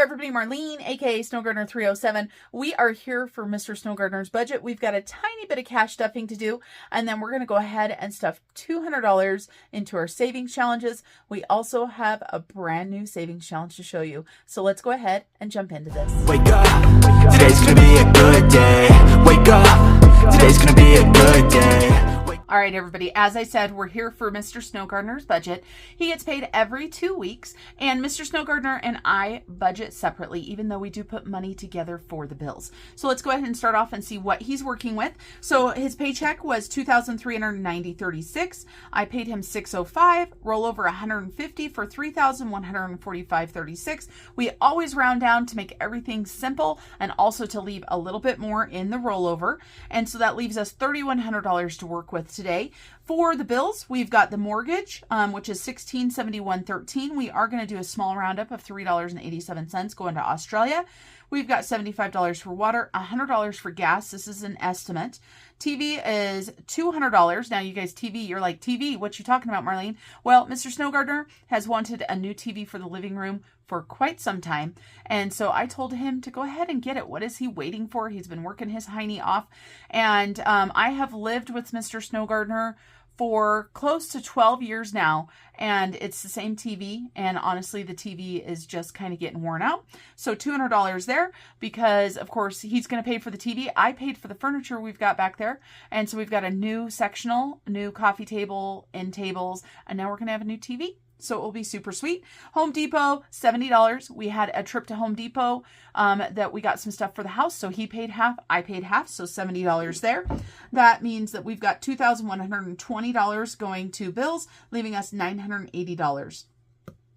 everybody, Marlene, aka Snow Gardener 307. We are here for Mr. Snow Gardener's budget. We've got a tiny bit of cash stuffing to do, and then we're going to go ahead and stuff $200 into our savings challenges. We also have a brand new savings challenge to show you. So let's go ahead and jump into this. Wake up, today's gonna be a good day. Wake up, today's gonna be a good day. All right, everybody, as I said, we're here for Mr. Snow Gardener's budget. He gets paid every 2 weeks, and Mr. Snow Gardener and I budget separately, even though we do put money together for the bills. So let's go ahead and start off and see what he's working with. So his paycheck was $2,390.36. I paid him $605, roll over $150 for $3,145.36. We always round down to make everything simple and also to leave a little bit more in the rollover. And so that leaves us $3,100 to work with today. For the bills, we've got the mortgage, which is $1,671.13. We are going to do a small roundup of $3.87 going to Australia. We've got $75 for water, $100 for gas. This is an estimate. TV is $200. Now, you guys, TV, you're like, TV, what you talking about, Marlene? Well, Mr. Snow Gardener has wanted a new TV for the living room for quite some time. And so I told him to go ahead and get it. What is he waiting for? He's been working his hiney off. And I have lived with Mr. Snow Gardener for close to 12 years now, and it's the same TV, and honestly the TV is just kind of getting worn out. So $200 there, because of course he's going to pay for the TV. I paid for the furniture we've got back there, and so we've got a new sectional, new coffee table, end tables, and now we're going to have a new TV. So it will be super sweet. Home Depot, $70. We had a trip to Home Depot that we got some stuff for the house. So he paid half, I paid half, so $70 there. That means that we've got $2,120 going to bills, leaving us $980.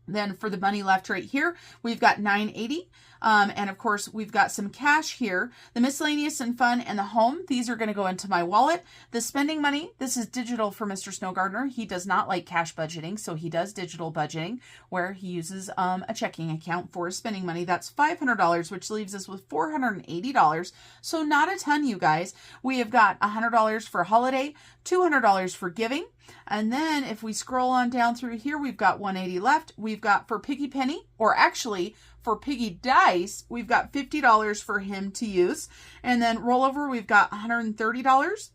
Then for the money left right here, we've got $980. And of course, we've got some cash here. The miscellaneous and fun and the home, these are going to go into my wallet. The spending money, this is digital for Mr. Snow Gardener. He does not like cash budgeting, so he does digital budgeting where he uses a checking account for his spending money. That's $500, which leaves us with $480. So not a ton, you guys. We have got $100 for holiday, $200 for giving. And then if we scroll on down through here, we've got $180 left. We've got for Piggy Penny, or actually for Piggy Dice, we've got $50 for him to use. And then rollover, we've got $130,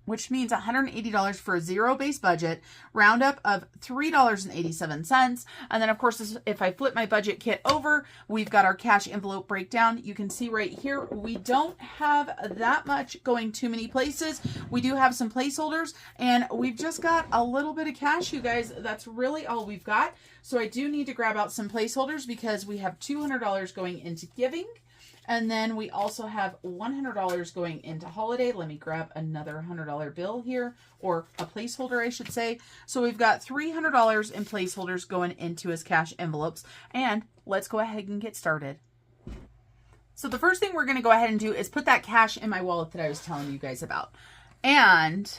which means $180 for a zero-based budget, roundup of $3.87. And then, of course, if I flip my budget kit over, we've got our cash envelope breakdown. You can see right here, we don't have that much going too many places. We do have some placeholders, and we've just got a little bit of cash, you guys. That's really all we've got. So I do need to grab out some placeholders because we have $200 going into giving. And then we also have $100 going into holiday. Let me grab another $100 bill here, or a placeholder, I should say. So we've got $300 in placeholders going into his cash envelopes. And let's go ahead and get started. So the first thing we're going to go ahead and do is put that cash in my wallet that I was telling you guys about. And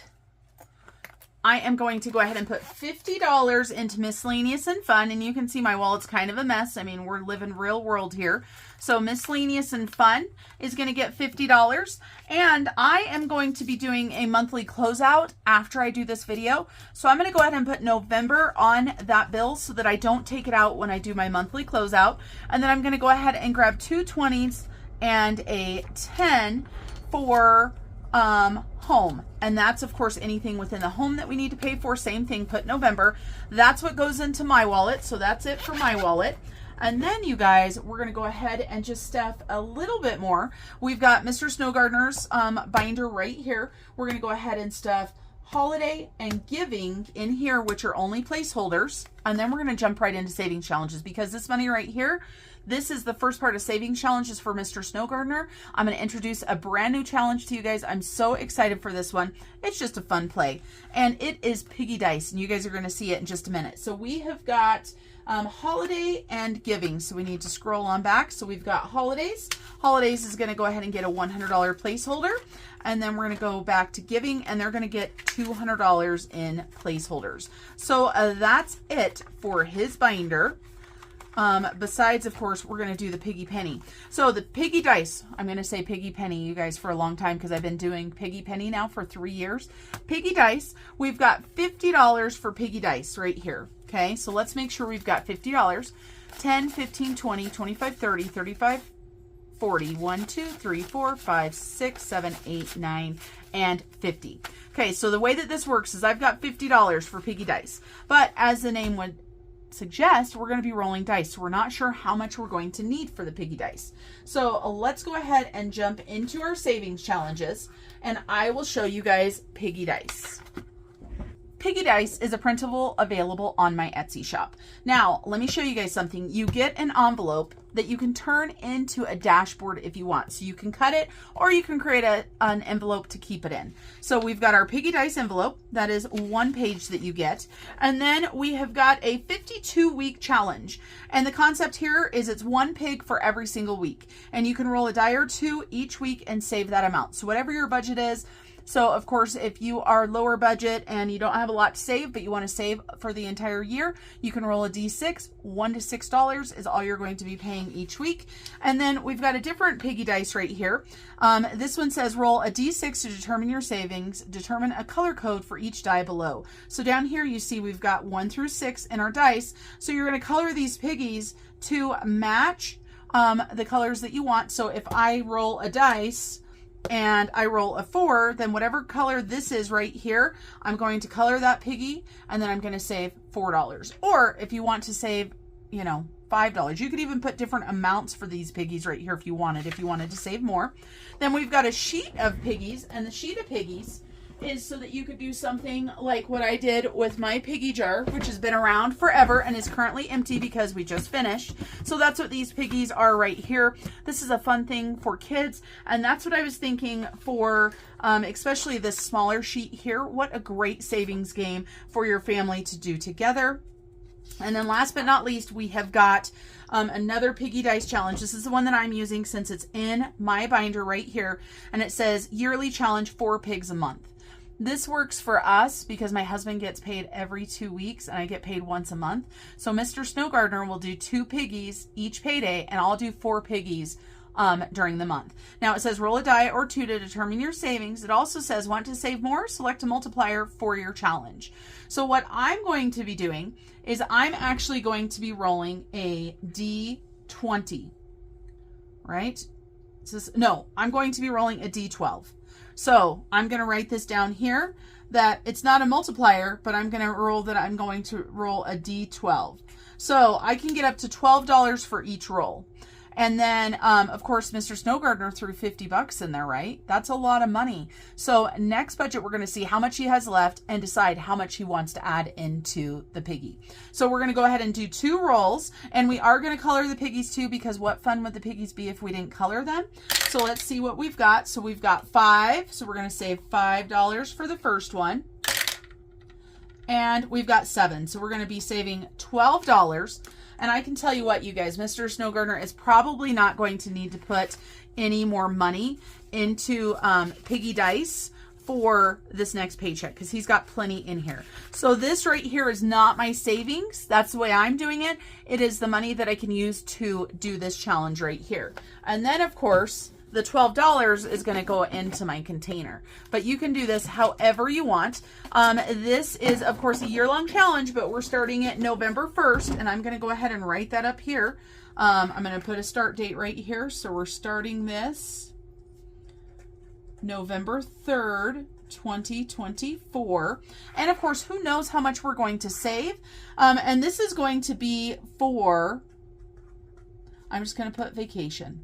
I am going to go ahead and put $50 into miscellaneous and fun. And you can see my wallet's kind of a mess. I mean, we're living real world here. So miscellaneous and fun is going to get $50. And I am going to be doing a monthly closeout after I do this video. So I'm going to go ahead and put November on that bill so that I don't take it out when I do my monthly closeout. And then I'm going to go ahead and grab two 20s and a 10 for home. And that's, of course, anything within the home that we need to pay for. Same thing, put November. That's what goes into my wallet. So that's it for my wallet. And then, you guys, we're going to go ahead and just stuff a little bit more. We've got Mr. Snow Gardener's binder right here. We're going to go ahead and stuff holiday and giving in here, which are only placeholders. And then we're going to jump right into saving challenges, because this money right here, this is the first part of saving challenges for Mr. Snow Gardener. I'm going to introduce a brand new challenge to you guys. I'm so excited for this one. It's just a fun play. And it is Piggy Dice. And you guys are going to see it in just a minute. So we have got holiday and giving. So we need to scroll on back. So we've got holidays. Holidays is going to go ahead and get a $100 placeholder. And then we're going to go back to giving, and they're going to get $200 in placeholders. So that's it for his binder. Besides, of course, we're going to do the Piggy Penny. So the Piggy Dice, I'm going to say Piggy Penny, you guys, for a long time, because I've been doing Piggy Penny now for 3 years. Piggy Dice, we've got $50 for Piggy Dice right here. Okay, so let's make sure we've got $50. 10, 15, 20, 25, 30, 35, 40. 1, 2, 3, 4, 5, 6, 7, 8, 9, and 50. Okay, so the way that this works is I've got $50 for piggy dice. But as the name would suggest, we're going to be rolling dice. So we're not sure how much we're going to need for the piggy dice. So let's go ahead and jump into our savings challenges, and I will show you guys piggy dice. Piggy dice is a printable available on my Etsy shop. Now, let me show you guys something. You get an envelope that you can turn into a dashboard if you want. So you can cut it, or you can create an envelope to keep it in. So we've got our piggy dice envelope. That is one page that you get. And then we have got a 52-week challenge. And the concept here is it's one pig for every single week. And you can roll a die or two each week and save that amount. So whatever your budget is. So of course, if you are lower budget and you don't have a lot to save, but you want to save for the entire year, you can roll a D6. $1 to $6 is all you're going to be paying each week. And then we've got a different piggy dice right here. This one says roll a D6 to determine your savings, determine a color code for each die below. So down here you see we've got 1 through 6 in our dice. So you're going to color these piggies to match the colors that you want. So if I roll a dice and I roll a 4, then whatever color this is right here, I'm going to color that piggy, and then I'm going to save $4. Or if you want to save, you know, $5, you could even put different amounts for these piggies right here if you wanted to save more. Then we've got a sheet of piggies, and the sheet of piggies is so that you could do something like what I did with my piggy jar, which has been around forever and is currently empty because we just finished. So that's what these piggies are right here. This is a fun thing for kids, and that's what I was thinking for especially this smaller sheet here. What a great savings game for your family to do together. And then last but not least, we have got another piggy dice challenge. This is the one that I'm using since it's in my binder right here, and it says yearly challenge 4 pigs a month. This works for us because my husband gets paid every 2 weeks and I get paid once a month. So Mr. Snow Gardener will do 2 piggies each payday, and I'll do 4 piggies during the month. Now it says roll a die or 2 to determine your savings. It also says want to save more? Select a multiplier for your challenge. So what I'm going to be doing is I'm actually going to be rolling a D20, right? I'm going to be rolling a D12. So I'm going to write this down here that it's not a multiplier, but I'm going to roll that I'm going to roll a D12. So I can get up to $12 for each roll. And then, of course, Mr. Snow Gardener threw $50 in there, right? That's a lot of money. So next budget, we're going to see how much he has left and decide how much he wants to add into the piggy. So we're going to go ahead and do 2 rolls, and we are going to color the piggies too, because what fun would the piggies be if we didn't color them? So let's see what we've got. So we've got 5. So we're going to save $5 for the first one. And we've got 7. So we're going to be saving $12. And I can tell you what, you guys, Mr. Snow Gardener is probably not going to need to put any more money into piggy dice for this next paycheck because he's got plenty in here. So this right here is not my savings. That's the way I'm doing it. It is the money that I can use to do this challenge right here. And then, of course, the $12 is going to go into my container. But you can do this however you want. This is, of course, a year-long challenge, but we're starting it November 1st, and I'm going to go ahead and write that up here. I'm going to put a start date right here. So we're starting this November 3rd, 2024. And, of course, who knows how much we're going to save. And this is going to be for, I'm just going to put vacation.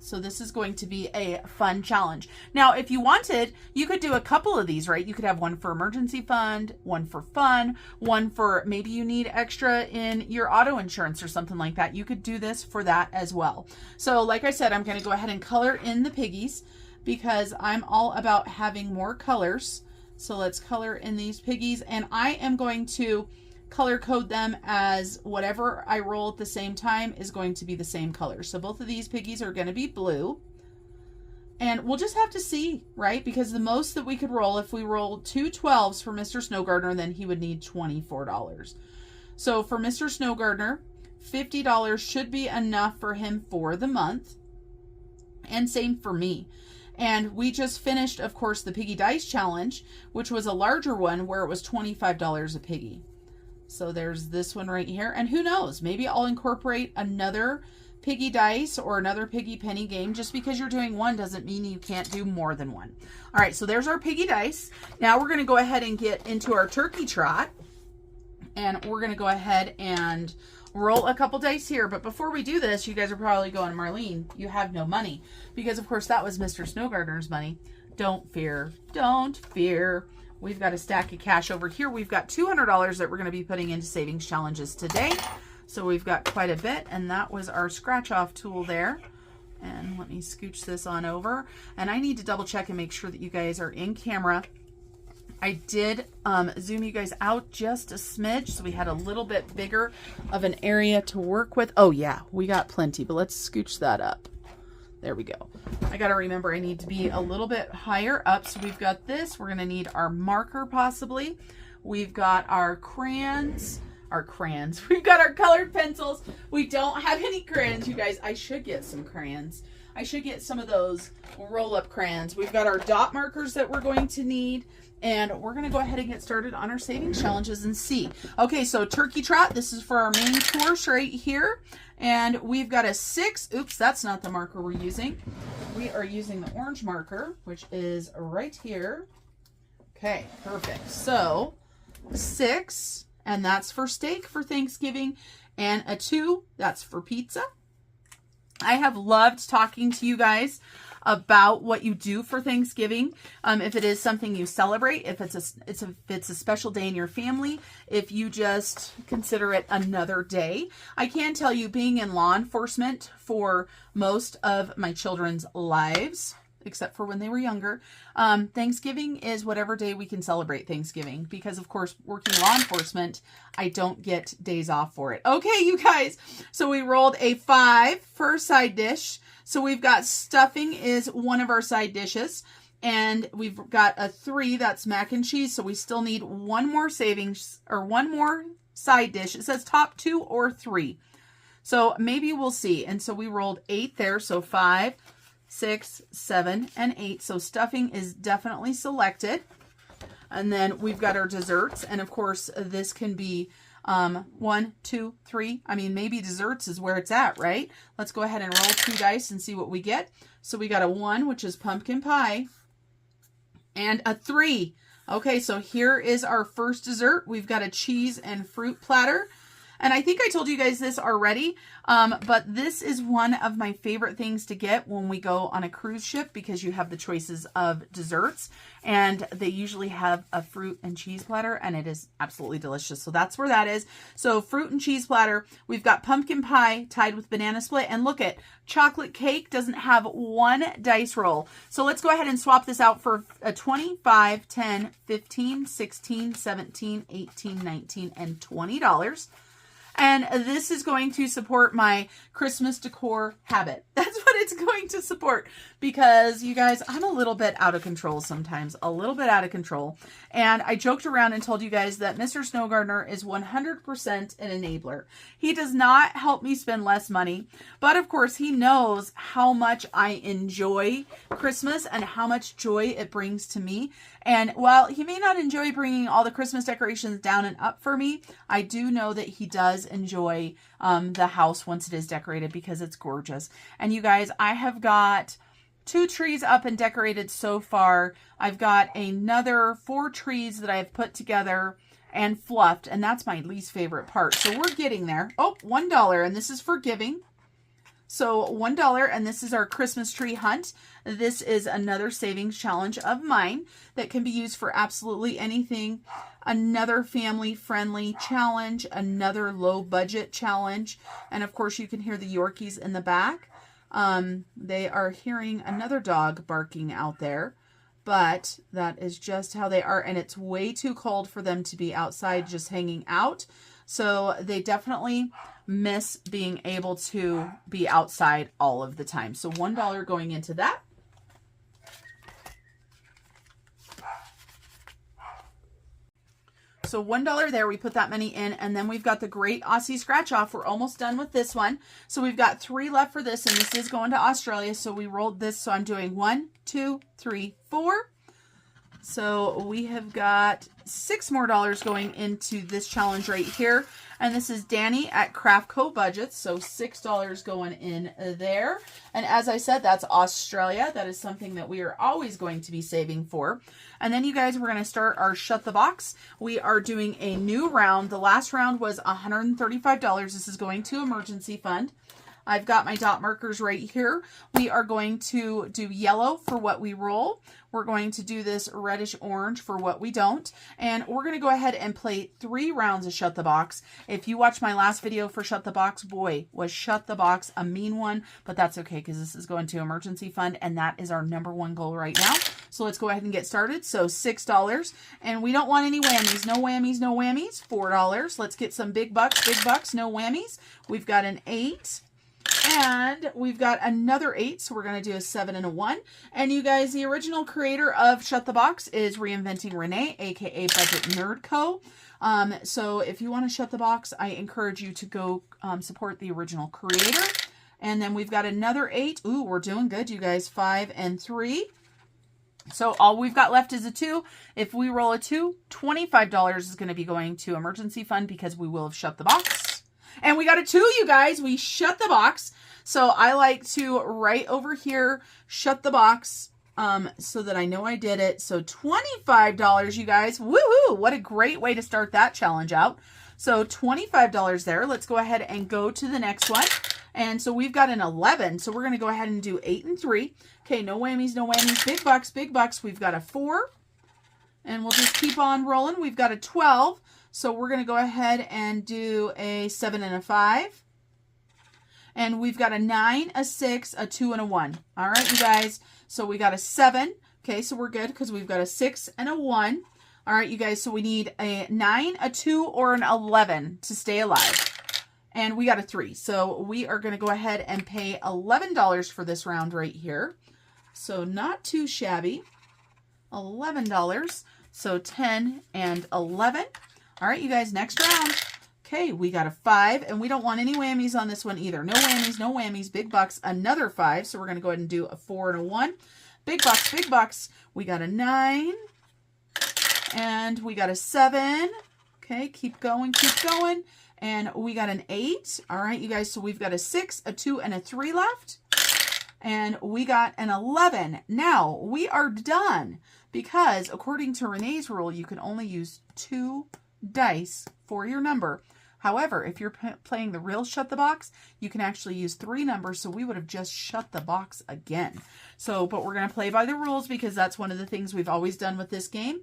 So this is going to be a fun challenge. Now, if you wanted, you could do a couple of these, right? You could have one for emergency fund, one for fun, one for maybe you need extra in your auto insurance or something like that. You could do this for that as well. So like I said, I'm going to go ahead and color in the piggies because I'm all about having more colors. So let's color in these piggies, and I am going to color code them as whatever I roll at the same time is going to be the same color. So both of these piggies are going to be blue. And we'll just have to see, right? Because the most that we could roll, if we rolled 2 12s for Mr. Snow Gardener, then he would need $24. So for Mr. Snow Gardener, $50 should be enough for him for the month. And same for me. And we just finished, of course, the Piggy Dice Challenge, which was a larger one where it was $25 a piggy. So there's this one right here. And who knows, maybe I'll incorporate another piggy dice or another piggy penny game. Just because you're doing one doesn't mean you can't do more than one. All right, so there's our piggy dice. Now we're going to go ahead and get into our turkey trot. And we're going to go ahead and roll a couple dice here. But before we do this, you guys are probably going, Marlene, you have no money. Because, of course, that was Mr. Snow Gardener's money. Don't fear. Don't fear. We've got a stack of cash over here. We've got $200 that we're going to be putting into savings challenges today. So we've got quite a bit, and that was our scratch off tool there. And let me scooch this on over. And I need to double check and make sure that you guys are in camera. I did zoom you guys out just a smidge, so we had a little bit bigger of an area to work with. Oh yeah, we got plenty, but let's scooch that up. There we go. I got to remember I need to be a little bit higher up. So we've got this. We're going to need our marker possibly. We've got our crayons. We've got our colored pencils. We don't have any crayons, you guys. I should get some crayons. I should get some of those roll-up crayons. We've got our dot markers that we're going to need. And we're going to go ahead and get started on our savings challenges and see. Okay, so turkey trot. This is for our main course right here. And we've got a 6. Oops, that's not the marker we're using. We are using the orange marker, which is right here. Okay, perfect. So 6, and that's for steak for Thanksgiving. And a 2, that's for pizza. I have loved talking to you guys about what you do for Thanksgiving. If it is something you celebrate, if it's a special day in your family, if you just consider it another day. I can tell you, being in law enforcement for most of my children's lives, except for when they were younger, Thanksgiving is whatever day we can celebrate Thanksgiving, because of course, working law enforcement, I don't get days off for it. Okay, you guys, so we rolled a 5 for a side dish. So we've got stuffing is one of our side dishes, and we've got a 3, that's mac and cheese. So we still need one more savings, or one more side dish. It says top 2 or 3. So maybe we'll see. And so we rolled 8 there. So 5, 6, 7, and 8. So stuffing is definitely selected. And then we've got our desserts. And of course, this can be 1, 2, 3. I mean, maybe desserts is where it's at, right? Let's go ahead and roll 2 dice and see what we get. So we got a 1, which is pumpkin pie, and a 3. Okay, so here is our first dessert. We've got a cheese and fruit platter. And I think I told you guys this already, but this is one of my favorite things to get when we go on a cruise ship, because you have the choices of desserts, and they usually have a fruit and cheese platter, and it is absolutely delicious. So that's where that is. So fruit and cheese platter. We've got pumpkin pie tied with banana split, and look at chocolate cake doesn't have 1 dice roll. So let's go ahead and swap this out for a 25, 10, 15, 16, 17, 18, 19, and $20. And this is going to support my Christmas decor habit. That's what it's going to support, because you guys, I'm a little bit out of control sometimes, a little bit out of control. And I joked around and told you guys that Mr. Snow Gardener is 100% an enabler. He does not help me spend less money, but of course he knows how much I enjoy Christmas and how much joy it brings to me. And while he may not enjoy bringing all the Christmas decorations down and up for me, I do know that he does enjoy the house once it is decorated, because it's gorgeous. And you guys, I have got 2 trees up and decorated so far. I've got another 4 trees that I've put together and fluffed, and that's my least favorite part. So we're getting there. Oh, $1, and this is for giving. So $1, and this is our Christmas tree hunt. This is another savings challenge of mine that can be used for absolutely anything. Another family-friendly challenge, another low-budget challenge. And of course, you can hear the Yorkies in the back. They are hearing another dog barking out there, but that is just how they are. And it's way too cold for them to be outside just hanging out. So they definitely miss being able to be outside all of the time. So $1 going into that. So $1 there, we put that money in, and then we've got the Great Aussie Scratch Off. We're almost done with this one. So we've got 3 left for this, and this is going to Australia. So we rolled this. So I'm doing 1, 2, 3, 4. So we have got $6 more going into this challenge right here. And this is Danny at Craft Co Budgets. So $6 going in there. And as I said, that's Australia. That is something that we are always going to be saving for. And then you guys, we're going to start our Shut the Box. We are doing a new round. The last round was $135. This is going to emergency fund. I've got my dot markers right here. We are going to do yellow for what we roll. We're going to do this reddish orange for what we don't. And we're going to go ahead and play 3 rounds of Shut the Box. If you watched my last video for Shut the Box, boy, was Shut the Box a mean one. But that's okay because this is going to emergency fund. And that is our #1 goal right now. So let's go ahead and get started. So $6. And we don't want any whammies. No whammies, no whammies. $4. Let's get some big bucks, no whammies. We've got an 8. And we've got another 8, so we're going to do a 7 and a 1. And you guys, the original creator of Shut the Box is Reinventing Renee, aka Budget Nerd Co. So if you want to shut the box, I encourage you to go support the original creator. And then we've got another 8. Ooh, we're doing good, you guys. 5 and 3. So all we've got left is a 2. If we roll a 2, $25 is going to be going to emergency fund because we will have shut the box. And we got a 2, you guys. We shut the box. So I like to right over here, shut the box so that I know I did it. So $25, you guys. Woohoo! What a great way to start that challenge out. So $25 there. Let's go ahead and go to the next one. And so we've got an 11. So we're going to go ahead and do 8 and 3. Okay, no whammies, no whammies. Big bucks, big bucks. We've got a 4. And we'll just keep on rolling. We've got a 12. So we're going to go ahead and do a 7 and a 5. And we've got a 9, a 6, a 2, and a 1. All right, you guys. So we got a 7. Okay, so we're good because we've got a 6 and a 1. All right, you guys. So we need a 9, a 2, or an 11 to stay alive. And we got a 3. So we are going to go ahead and pay $11 for this round right here. So not too shabby. $11. So 10 and 11. All right, you guys, next round. Okay, we got a 5, and we don't want any whammies on this one either. No whammies, no whammies. Big bucks, another 5. So we're going to go ahead and do a 4 and a 1. Big bucks, big bucks. We got a 9, and we got a 7. Okay, keep going, keep going. And we got an 8. All right, you guys, so we've got a 6, a 2, and a 3 left. And we got an 11. Now, we are done because according to Renee's rule, you can only use 2 dice for your number. However, if you're playing the real Shut the Box, you can actually use 3 numbers, so we would have just shut the box again. So, but we're going to play by the rules because that's one of the things we've always done with this game.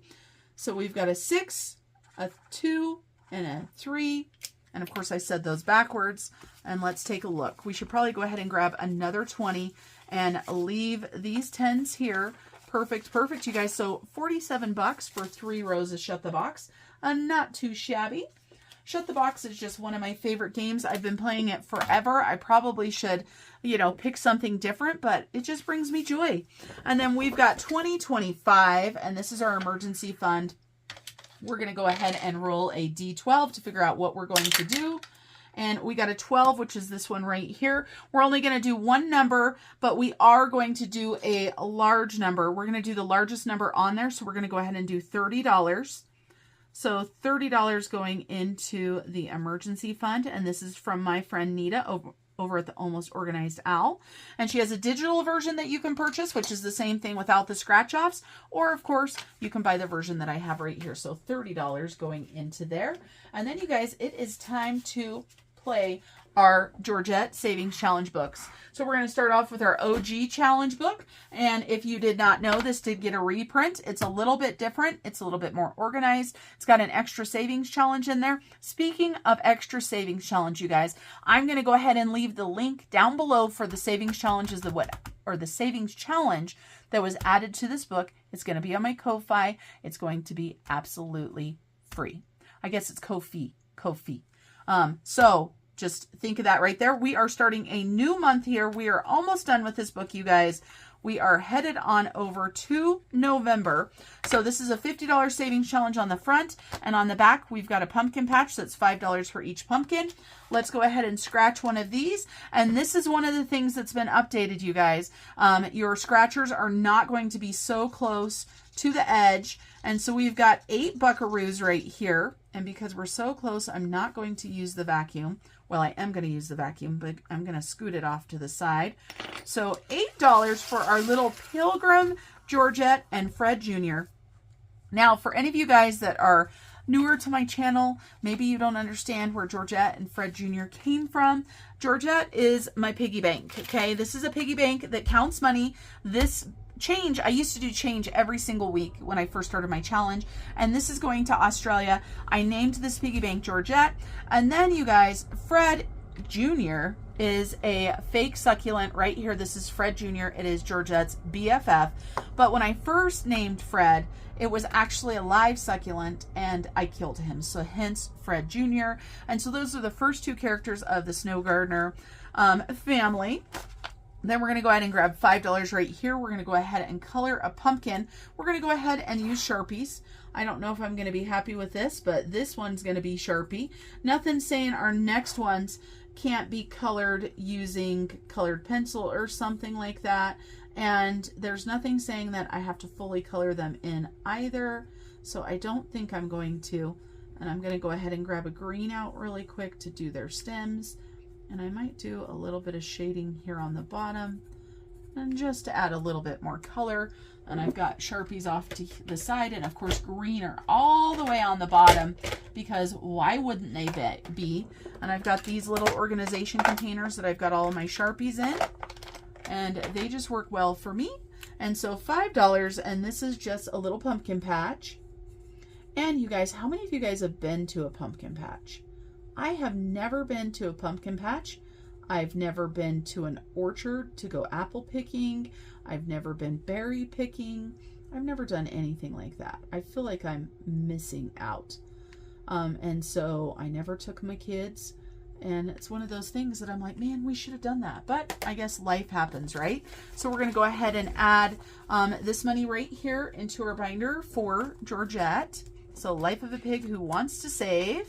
So we've got a 6, a 2, and a 3. And of course I said those backwards. And let's take a look. We should probably go ahead and grab another 20 and leave these 10s here. Perfect, perfect, you guys. So $47 for 3 rows of Shut the Box. Not too shabby. Shut the Box is just one of my favorite games. I've been playing it forever. I probably should, pick something different, but it just brings me joy. And then we've got 2025, and this is our emergency fund. We're going to go ahead and roll a D12 to figure out what we're going to do. And we got a 12, which is this one right here. We're only going to do 1 number, but we are going to do a large number. We're going to do the largest number on there. So we're going to go ahead and do $30. So $30 going into the emergency fund. And this is from my friend Nita over at the Almost Organized Owl. And she has a digital version that you can purchase, which is the same thing without the scratch offs. Or of course, you can buy the version that I have right here. So $30 going into there. And then you guys, it is time to play our Georgette Savings Challenge books. So we're going to start off with our OG challenge book. And if you did not know, this did get a reprint. It's a little bit different. It's a little bit more organized. It's got an extra savings challenge in there. Speaking of extra savings challenge, you guys, I'm going to go ahead and leave the link down below for the savings challenges the savings challenge that was added to this book. It's going to be on my Ko-Fi. It's going to be absolutely free. I guess it's Ko-Fi. So just think of that right there. We are starting a new month here. We are almost done with this book, you guys. we are headed on over to November. So this is a $50 savings challenge on the front, and on the back we've got a pumpkin patch that's $5 for each pumpkin. Let's go ahead and scratch one of these, and this is one of the things that's been updated, you guys. Your scratchers are not going to be so close to the edge, and so we've got 8 buckaroos right here, and because we're so close, I'm not going to use the vacuum. Well, I am going to use the vacuum, but I'm going to scoot it off to the side. So $8 for our little Pilgrim, Georgette, and Fred Jr. Now, for any of you guys that are newer to my channel, maybe you don't understand where Georgette and Fred Jr. came from. Georgette is my piggy bank, okay? This is a piggy bank that counts money. This change, I used to do change every single week when I first started my challenge, and this is going to Australia. I named this piggy bank Georgette, and then you guys, Fred Jr. is a fake succulent right here. This is Fred Jr. It is Georgette's BFF, but when I first named Fred, it was actually a live succulent and I killed him, so hence Fred Jr. And so those are the first 2 characters of the Snow Gardener family. Then we're going to go ahead and grab $5 right here. We're going to go ahead and color a pumpkin. We're going to go ahead and use Sharpies. I don't know if I'm going to be happy with this, but this one's going to be Sharpie. Nothing saying our next ones can't be colored using colored pencil or something like that. And there's nothing saying that I have to fully color them in either. So I don't think I'm going to. And I'm going to go ahead and grab a green out really quick to do their stems. And I might do a little bit of shading here on the bottom, and just to add a little bit more color. And I've got Sharpies off to the side, and of course greener all the way on the bottom, because why wouldn't they be? And I've got these little organization containers that I've got all of my Sharpies in, and they just work well for me. And so $5, and this is just a little pumpkin patch. And you guys, how many of you guys have been to a pumpkin patch? I have never been to a pumpkin patch. I've never been to an orchard to go apple picking. I've never been berry picking. I've never done anything like that. I feel like I'm missing out. And so I never took my kids. And it's one of those things that I'm like, man, we should have done that. But I guess life happens, right? So we're going to go ahead and add this money right here into our binder for Georgette. So Life of a Pig Who Wants to Save.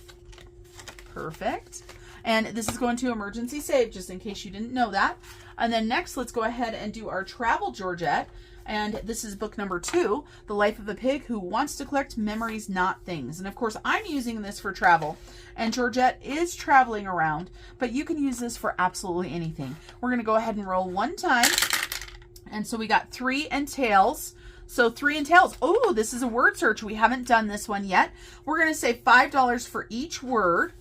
Perfect. And this is going to emergency save, just in case you didn't know that. And then next, let's go ahead and do our travel Georgette. And this is book number 2, The Life of a Pig Who Wants to Collect Memories, Not Things. And of course, I'm using this for travel. And Georgette is traveling around, but you can use this for absolutely anything. We're going to go ahead and roll 1 time. And so we got 3 and tails. So 3 and tails. Oh, this is a word search. We haven't done this one yet. We're going to say $5 for each word.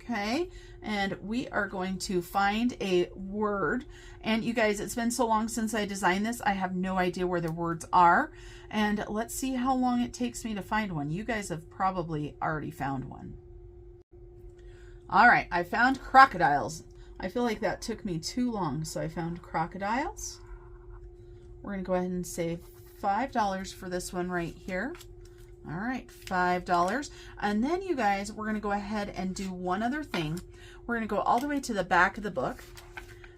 Okay, and we are going to find a word. And you guys, it's been so long since I designed this, I have no idea where the words are. And let's see how long it takes me to find one. You guys have probably already found one. All right, I found crocodiles. I feel like that took me too long, so I found crocodiles. We're going to go ahead and save $5 for this one right here. All right, $5. And then you guys, we're going to go ahead and do one other thing. We're going to go all the way to the back of the book,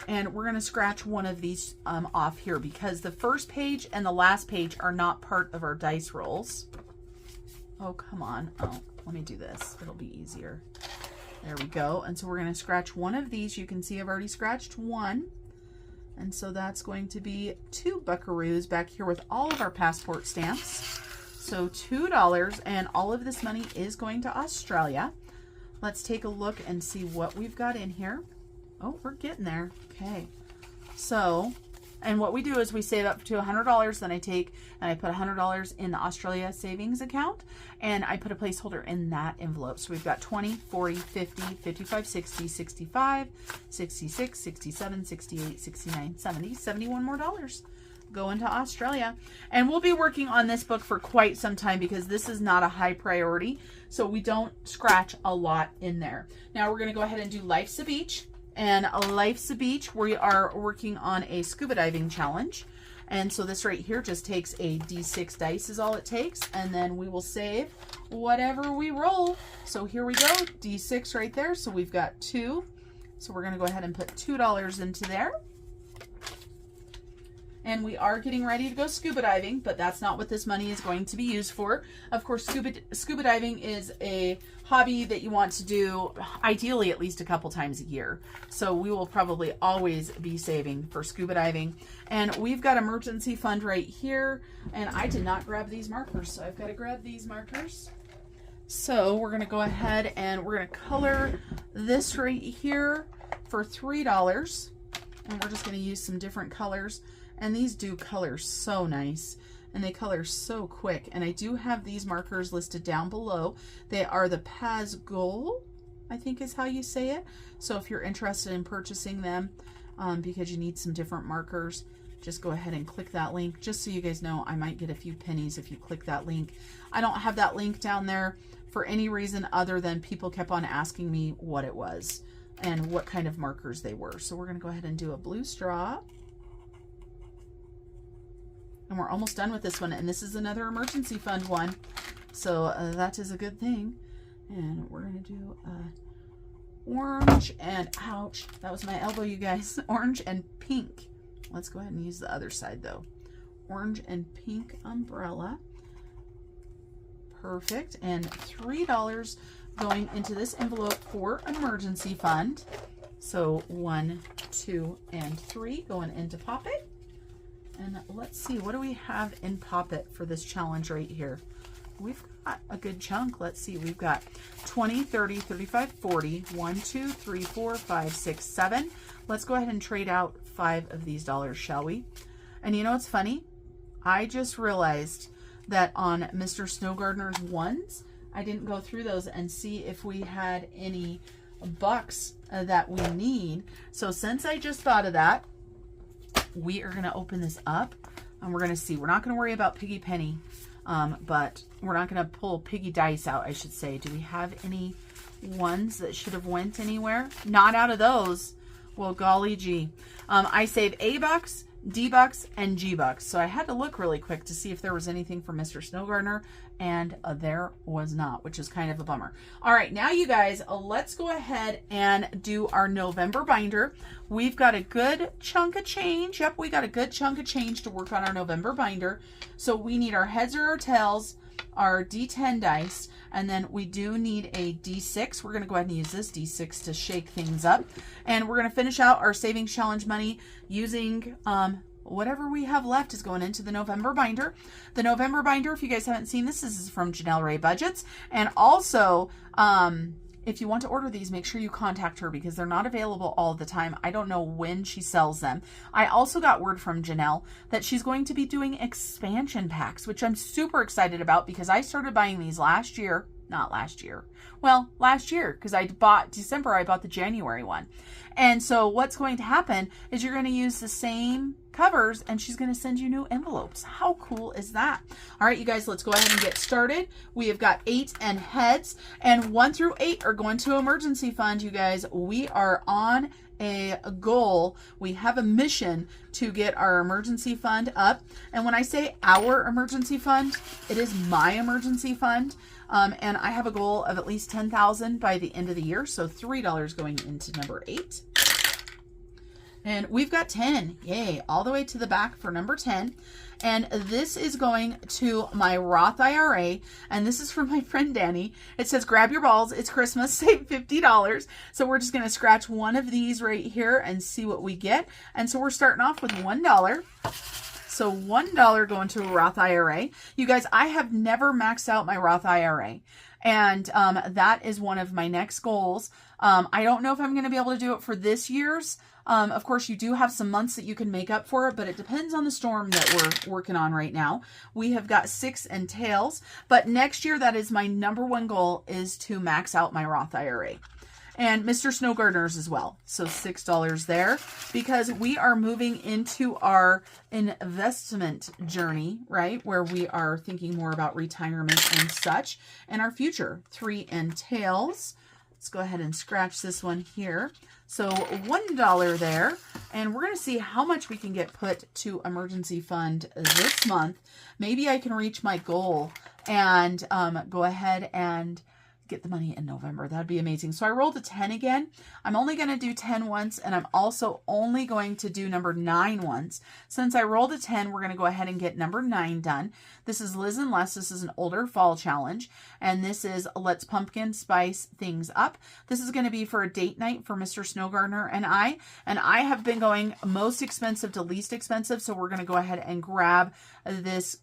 and we're going to scratch one of these off here, because the first page and the last page are not part of our dice rolls. Oh, come on. Oh, let me do this. It'll be easier. There we go. And so we're going to scratch one of these. You can see I've already scratched one. And so that's going to be 2 buckaroos back here with all of our passport stamps. So $2, and all of this money is going to Australia. Let's take a look and see what we've got in here. Oh, we're getting there. Okay. So, and what we do is we save up to $100. Then I take and I put $100 in the Australia savings account, and I put a placeholder in that envelope. So we've got 20, 40, 50, 55, 60, 65, 66, 67, 68, 69, 70, 71 more dollars go into Australia. And we'll be working on this book for quite some time, because this is not a high priority, so we don't scratch a lot in there. Now we're going to go ahead and do Life's a Beach. And Life's a Beach, we are working on a scuba diving challenge. And so this right here just takes a D6 dice is all it takes, and then we will save whatever we roll. So here we go, D6 right there. So we've got 2. So we're going to go ahead and put $2 into there. And we are getting ready to go scuba diving, but that's not what this money is going to be used for. Of course, scuba diving is a hobby that you want to do ideally at least a couple times a year. So we will probably always be saving for scuba diving. And we've got emergency fund right here. And I did not grab these markers, so I've got to grab these markers. So we're going to go ahead and we're going to color this right here for $3. And we're just going to use some different colors. And these do color so nice, and they color so quick. And I do have these markers listed down below. They are the Pazgol, I think is how you say it. So if you're interested in purchasing them because you need some different markers, just go ahead and click that link. Just so you guys know, I might get a few pennies if you click that link. I don't have that link down there for any reason other than people kept on asking me what it was and what kind of markers they were. So we're going to go ahead and do a blue straw. And we're almost done with this one. And this is another emergency fund one. So that is a good thing. And we're going to do orange and, ouch, that was my elbow, you guys. Orange and pink. Let's go ahead and use the other side though. Orange and pink umbrella. Perfect. And $3 going into this envelope for emergency fund. So 1, 2, and 3 going into Pop It. And let's see, what do we have in Pop It for this challenge right here? We've got a good chunk. Let's see, we've got 20, 30, 35, 40, 1, 2, 3, 4, 5, 6, 7. Let's go ahead and trade out 5 of these dollars, shall we? And you know what's funny? I just realized that on Mr. Snow Gardener's ones, I didn't go through those and see if we had any bucks that we need. So since I just thought of that, we are going to open this up and we're going to see. We're not going to worry about Piggy Penny, but we're not going to pull Piggy Dice out, I should say. Do we have any ones that should have went anywhere? Not out of those. Well, golly gee. I saved A bucks, D bucks, and G bucks. So I had to look really quick to see if there was anything for Mr. Snow Gardener, and there was not, which is kind of a bummer. All right, now you guys, let's go ahead and do our November binder. We've got a good chunk of change. Yep, we got a good chunk of change to work on our November binder. So we need our heads or our tails, our D10 dice, and then we do need a D6. We're going to go ahead and use this D6 to shake things up. And we're going to finish out our savings challenge money using whatever we have left is going into the November binder. The November binder, if you guys haven't seen this is from Janelle Ray Budgets. And also, if you want to order these, make sure you contact her because they're not available all the time. I don't know when she sells them. I also got word from Janelle that she's going to be doing expansion packs, which I'm super excited about because I started buying these last year. Not last year. Well, last year, because I bought December, I bought the January one. And so what's going to happen is you're going to use the same covers and she's going to send you new envelopes. How cool is that? All right, you guys, let's go ahead and get started. We have got 8 and heads, and 1 through 8 are going to emergency fund, you guys. We are on a goal. We have a mission to get our emergency fund up. And when I say our emergency fund, it is my emergency fund. And I have a goal of at least $10,000 by the end of the year. So $3 going into number 8. And we've got 10. Yay. All the way to the back for number 10. And this is going to my Roth IRA. And this is from my friend Danny. It says, grab your balls. It's Christmas. Save $50. So we're just going to scratch one of these right here and see what we get. And so we're starting off with $1. So $1 going to a Roth IRA. You guys, I have never maxed out my Roth IRA. And that is one of my next goals. I don't know if I'm going to be able to do it for this year's. Of course, you do have some months that you can make up for it, but it depends on the storm that we're working on right now. We have got 6 and tails, but next year, that is my number one goal, is to max out my Roth IRA. And Mr. Snow Gardener's as well. So $6 there, because we are moving into our investment journey, right? Where we are thinking more about retirement and such and our future. 3 and tails. Let's go ahead and scratch this one here. So $1 there. And we're going to see how much we can get put to emergency fund this month. Maybe I can reach my goal and go ahead and get the money in November. That'd be amazing. So I rolled a 10 again. I'm only going to do 10 once, and I'm also only going to do number 9 once. Since I rolled a 10, we're going to go ahead and get number 9 done. This is Liz and Les. This is an older fall challenge, and this is Let's Pumpkin Spice Things Up. This is going to be for a date night for Mr. Snow Gardener and I have been going most expensive to least expensive, so we're going to go ahead and grab this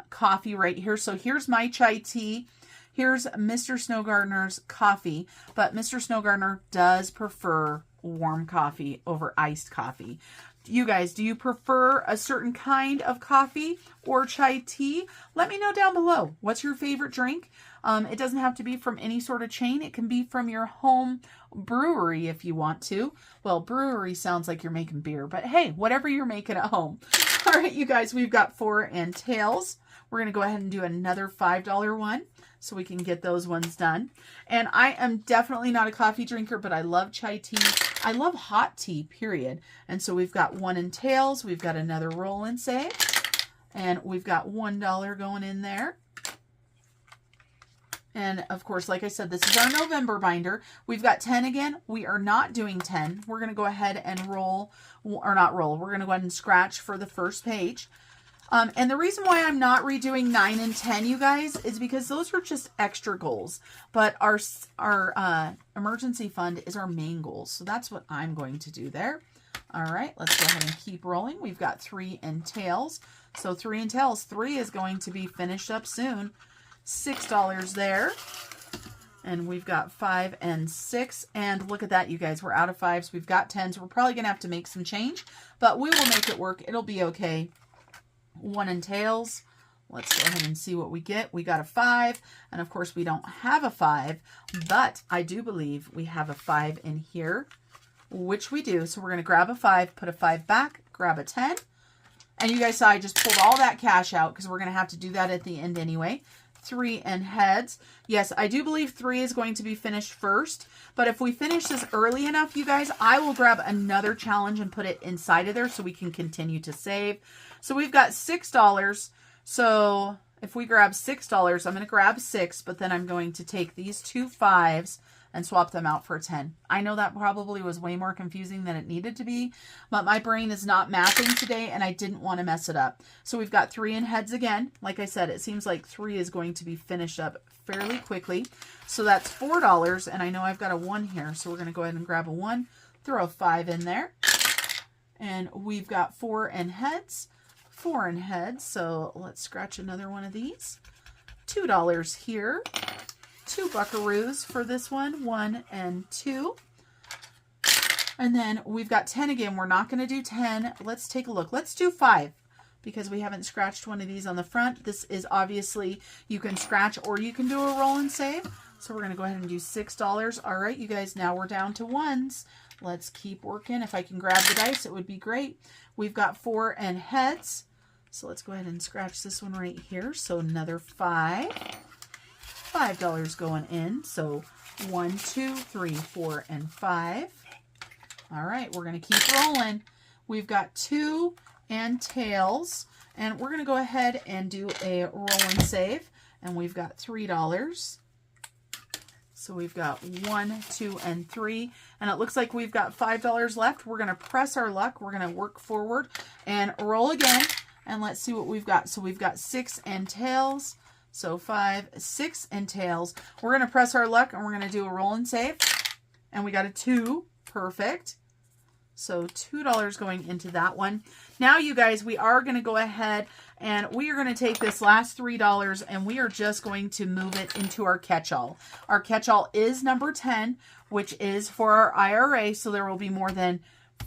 coffee right here. So here's my chai tea. Here's Mr. Snow Gardener's coffee, but Mr. Snow Gardener does prefer warm coffee over iced coffee. You guys, do you prefer a certain kind of coffee or chai tea? Let me know down below. What's your favorite drink? It doesn't have to be from any sort of chain. It can be from your home brewery if you want to. Well, brewery sounds like you're making beer, but hey, whatever you're making at home. All right, you guys, we've got 4 and tails. We're going to go ahead and do another $5 one so we can get those ones done. And I am definitely not a coffee drinker, but I love chai tea. I love hot tea, period. And so we've got 1 in tails. We've got another roll and save. And we've got $1 going in there. And of course, like I said, this is our November binder. We've got 10 again. We are not doing 10. We're going to go ahead and roll, or not roll. We're going to go ahead and scratch for the first page. And the reason why I'm not redoing 9 and 10, you guys, is because those are just extra goals. But our emergency fund is our main goals. So that's what I'm going to do there. All right, let's go ahead and keep rolling. We've got 3 and tails. So 3 and tails. 3 is going to be finished up soon. $6 there. And we've got 5 and 6. And look at that, you guys. We're out of 5s. We've got 10s. We're probably going to have to make some change. But we will make it work. It'll be okay. 1 in tails. Let's go ahead and see what we get. We got a 5, and of course we don't have a 5, but I do believe we have a 5 in here, which we do. So we're going to grab a 5, put a 5 back, grab a 10, and you guys saw I just pulled all that cash out because we're going to have to do that at the end anyway. 3 and heads. Yes, I do believe 3 is going to be finished first, but if we finish this early enough, you guys, I will grab another challenge and put it inside of there so we can continue to save. So we've got $6. So if we grab $6, I'm going to grab 6, but then I'm going to take these 2 5s and swap them out for a 10. I know that probably was way more confusing than it needed to be, but my brain is not mathing today and I didn't want to mess it up. So we've got 3 in heads again. Like I said, it seems like 3 is going to be finished up fairly quickly. So that's $4, and I know I've got a 1 here. So we're going to go ahead and grab a 1, throw a 5 in there, and we've got 4 in heads. 4 in heads, so let's scratch another one of these. $2 here. 2 buckaroos for this one. 1 and 2. And then we've got 10 again. We're not going to do 10. Let's take a look. Let's do 5 because we haven't scratched one of these on the front. This is obviously, you can scratch or you can do a roll and save. So we're going to go ahead and do $6. All right, you guys, now we're down to 1s. Let's keep working. If I can grab the dice, it would be great. We've got 4 and heads. So let's go ahead and scratch this one right here. So another 5. $5 going in. So 1, 2, 3, 4, and 5. All right, we're going to keep rolling. We've got 2 and tails. And we're going to go ahead and do a roll and save. And we've got $3. So we've got 1, 2, and 3. And it looks like we've got $5 left. We're going to press our luck. We're going to work forward and roll again. And let's see what we've got. So we've got 6 and tails. So 5, 6 and tails. We're going to press our luck and we're going to do a roll and save. And we got a 2. Perfect. So $2 going into that one. Now, you guys, we are going to go ahead and we are going to take this last $3 and we are just going to move it into our catch-all. Our catch-all is number 10, which is for our IRA. So there will be more than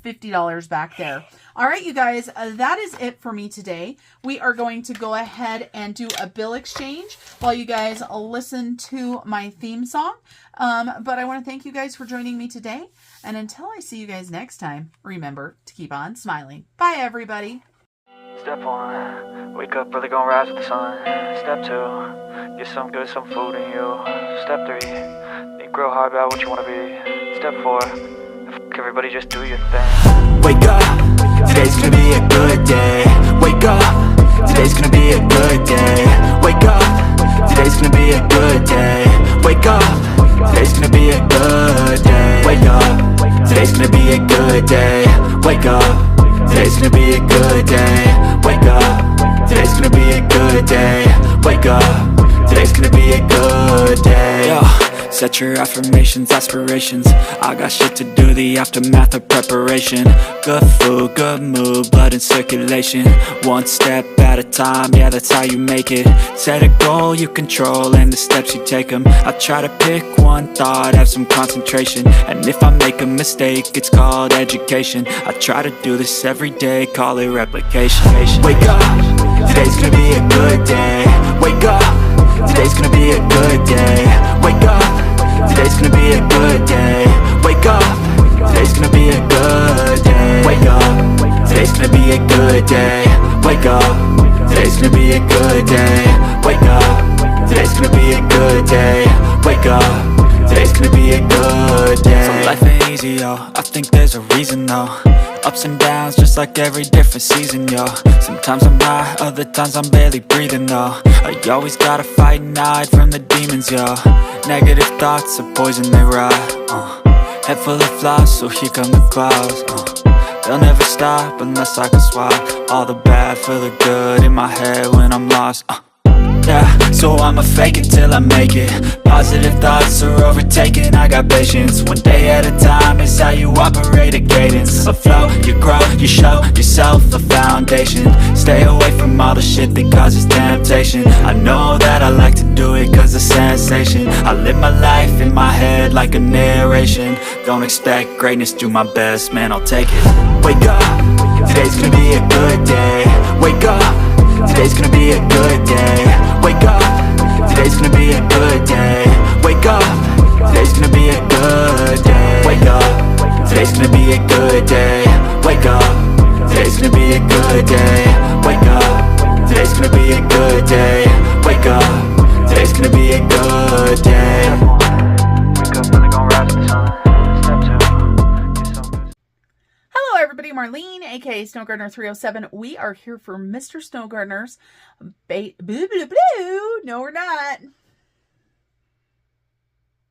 $50 back there. All right, you guys, that is it for me today. We are going to go ahead and do a bill exchange while you guys listen to my theme song. But I want to thank you guys for joining me today. And until I see you guys next time, remember to keep on smiling. Bye, everybody. Step 1, wake up early, gonna rise with the sun. Step 2, get some good, some food in you. Step 3, think real hard about what you wanna be. Step 4, everybody just do your thing. Wake up, today's gonna be a good day. Wake up, today's gonna be a good day. Wake up, today's gonna be a good day. Wake up, today's gonna be a good day. Wake up, today's gonna be a good day. Wake up, today's gonna be a good day. Wake up, today's gonna be a good day. Wake up, today's gonna be a good day. Yo, set your affirmations, aspirations. I got shit to do, the aftermath of preparation. Good food, good mood, blood in circulation. One step at a time, yeah, that's how you make it. Set a goal you control and the steps you take them. I try to pick one thought, have some concentration. And if I make a mistake, it's called education. I try to do this every day, call it replication. Wake up, today's gonna be a good day. Wake up, today's gonna be a good day. Wake up, today's gonna be a good day. Wake up, today's gonna be a good day. Wake up, today's gonna be a good day. Wake up, today's gonna be a good day. Wake up, today's gonna be a good day. Wake up, today's gonna be a good day. So life ain't easy, yo, I think there's a reason though. Ups and downs, just like every different season, yo. Sometimes I'm high, other times I'm barely breathing, though. I always gotta fight and hide from the demons, yo. Negative thoughts are poison, they rot. Head full of flies, so here come the clouds. They'll never stop unless I can swap all the bad for the good in my head when I'm lost. Yeah, so I'ma fake it till I make it. Positive thoughts are overtaken, I got patience. One day at a time is how you operate a cadence. A flow, you grow, you show yourself a foundation. Stay away from all the shit that causes temptation. I know that I like to do it cause it's sensation. I live my life in my head like a narration. Don't expect greatness, do my best, man, I'll take it. Wake up, today's gonna be a good day. Wake up, today's gonna be a good day. Wake up, today's gonna be a good day. Wake up, today's gonna be a good day. Wake up, today's gonna be a good day. Wake up, today's gonna be a good day. Wake up, today's gonna be a good day. Wake up, today's gonna be a good day. Wake up, really gonna rise with the sun. Step two, get some good. Hello, everybody. Marlene, aka Snow Gardener 307. We are here for Mr. Snow Gardener's No, we're not.